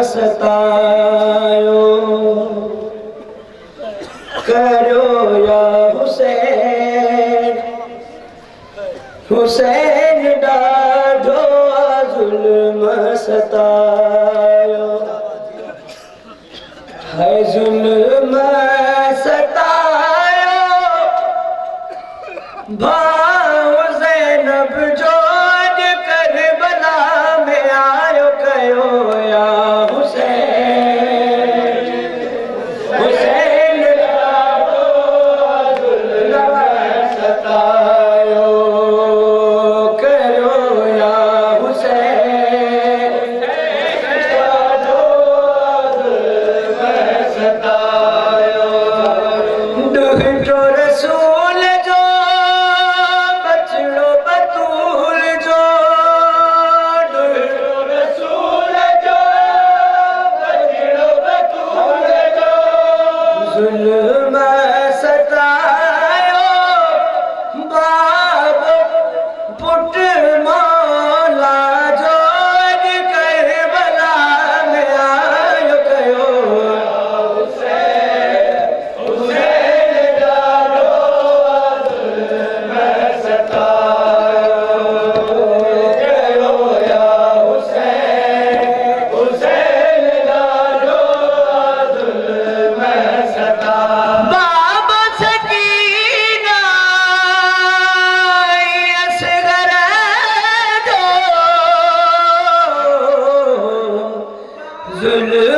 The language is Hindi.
सतायो करो या हुसैन हुसैन डाढ़ो जुल्म सतायो है जुल्म सतायो भाव ज़ैनब जो करबला में आयो कयो या हुसैन हुसैन डाढ़ो जुल्म सतायो करो या हुसैन डाढ़ो जुल्म सतायो ॾुहिटो रसूल जो बचड़ो बतूल जो ॾुहिटो रसूल जो बचड़ो बतूल जो ज़ुल्म सतायो बाप पुट मौला जो करबला में आयो कयो हुसैन डाढ़ो जुल्म सतायो कयो या हुसैन हुसैन डाढ़ो जुल्म सतायो बाबा सकीना असगर जो जुल्म